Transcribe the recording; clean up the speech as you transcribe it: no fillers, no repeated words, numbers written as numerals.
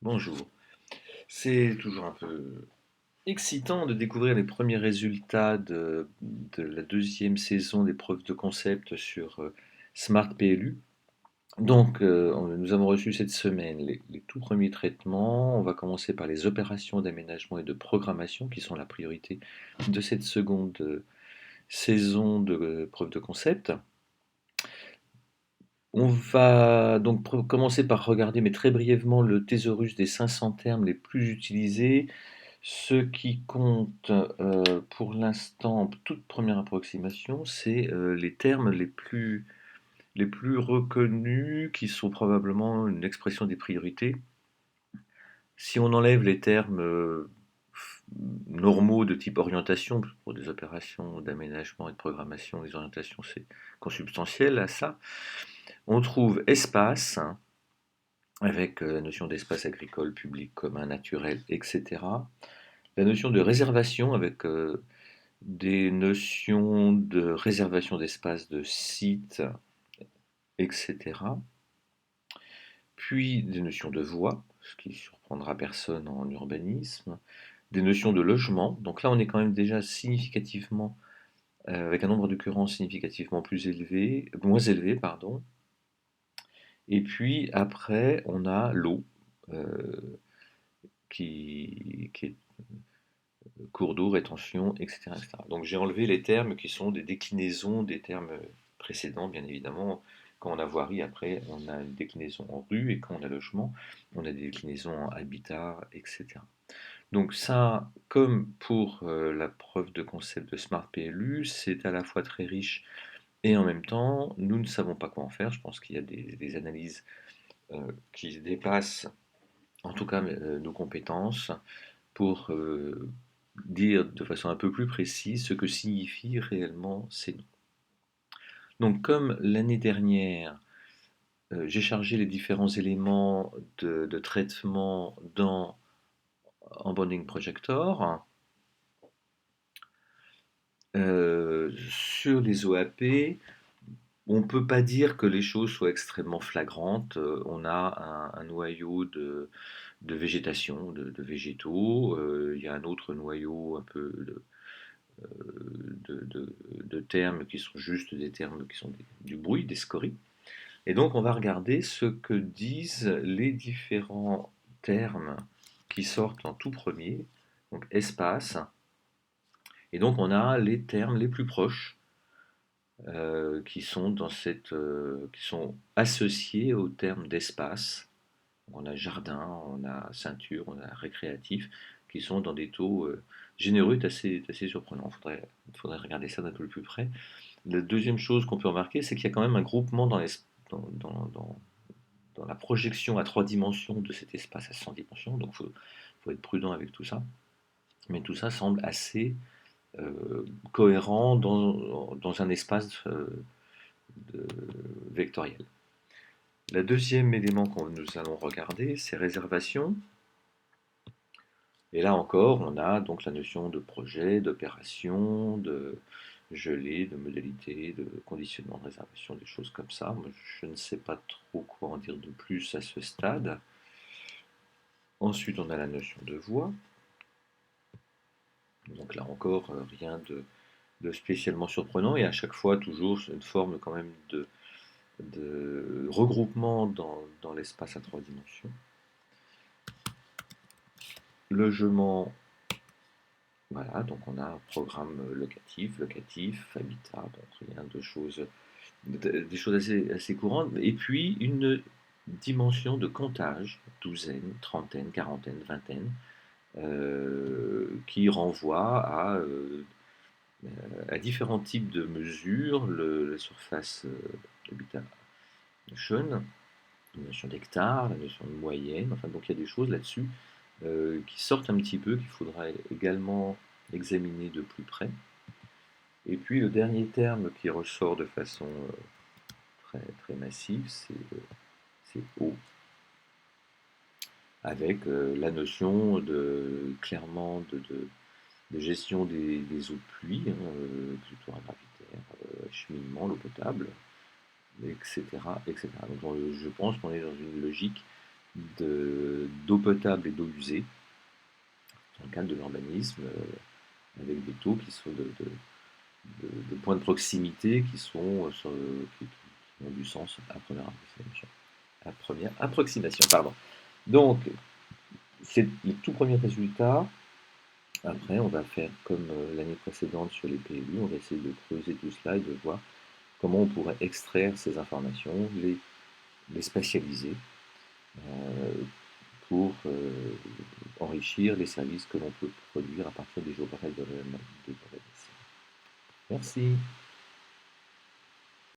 Bonjour. C'est toujours un peu excitant de découvrir les premiers résultats de la deuxième saison des preuves de concept sur Smart PLU. Donc, nous avons reçu cette semaine les tout premiers traitements. On va commencer par les opérations d'aménagement et de programmation qui sont la priorité de cette seconde saison de preuves de concept. On va donc commencer par regarder, mais très brièvement, le thésaurus des 500 termes les plus utilisés. Ce qui compte pour l'instant, en toute première approximation, c'est les termes les plus reconnus, qui sont probablement une expression des priorités. Si on enlève les termes normaux de type orientation, pour des opérations d'aménagement et de programmation, les orientations c'est consubstantiel à ça, on trouve espace, hein, avec la notion d'espace agricole, public, commun, naturel, etc. La notion de réservation avec des notions de réservation d'espace, de site, etc. Puis des notions de voie, ce qui surprendra personne en urbanisme. Des notions de logement. Donc là, on est quand même déjà significativement, avec un nombre d'occurrences significativement plus élevé, moins élevé, pardon. Et puis après, on a l'eau, euh, qui est cours d'eau, rétention, etc., etc. Donc j'ai enlevé les termes qui sont des déclinaisons des termes précédents, bien évidemment. Quand on a voirie, après, on a une déclinaison en rue, et quand on a logement, on a des déclinaisons en habitat, etc. Donc ça, comme pour la preuve de concept de Smart PLU, c'est à la fois très riche et en même temps, nous ne savons pas quoi en faire. Je pense qu'il y a des analyses qui dépassent, en tout cas, nos compétences pour dire de façon un peu plus précise ce que signifient réellement ces noms. Donc comme l'année dernière, j'ai chargé les différents éléments de traitement dans Onboarding Projector, sur les OAP, on ne peut pas dire que les choses soient extrêmement flagrantes. On a un noyau de végétation, de végétaux. Il y a un autre noyau un peu de termes qui sont juste des termes qui sont du bruit, des scories. Et donc on va regarder ce que disent les différents termes qui sortent en tout premier, donc espace, et donc on a les termes les plus proches qui sont qui sont associés au terme d'espace. On a jardin, on a ceinture, on a récréatif, qui sont dans des taux généreux, assez surprenant. Faudrait regarder ça d'un peu plus près. La deuxième chose qu'on peut remarquer, c'est qu'il y a quand même un groupement dans la projection à 3 dimensions de cet espace à 100 dimensions, donc faut être prudent avec tout ça. Mais tout ça semble assez cohérent dans un espace vectoriel. Le deuxième élément que nous allons regarder, c'est réservation. Et là encore, on a donc la notion de projet, d'opération, de gelée, de modalité, de conditionnement de réservation, des choses comme ça. Moi, je ne sais pas trop quoi en dire de plus à ce stade. Ensuite, on a la notion de voie. Donc là encore, rien de spécialement surprenant, et à chaque fois, toujours une forme quand même de regroupement dans l'espace à 3 dimensions. Logement, voilà, donc on a un programme locatif, habitat, donc rien de choses, des choses assez courantes, et puis une dimension de comptage, douzaine, trentaine, quarantaine, vingtaine, qui renvoie à différents types de mesures, la surface habitation, la notion d'hectare, la notion de moyenne, enfin donc il y a des choses là-dessus qui sortent un petit peu, qu'il faudra également examiner de plus près. Et puis le dernier terme qui ressort de façon très massive, c'est eau, avec la notion clairement de gestion des eaux de pluie, hein, exutoire gravitaire, acheminement, l'eau potable, etc., etc. Donc je pense qu'on est dans une logique d'eau potable et d'eau usée, dans le cadre de l'urbanisme, avec des taux qui sont de points de proximité qui sont qui ont du sens à première approximation. À première approximation, pardon. Donc, c'est le tout premier résultat. Après, on va faire comme l'année précédente sur les PLU, on va essayer de creuser tout cela et de voir comment on pourrait extraire ces informations, les spatialiser pour enrichir les services que l'on peut produire à partir des géographies de l'urbanisme. Merci.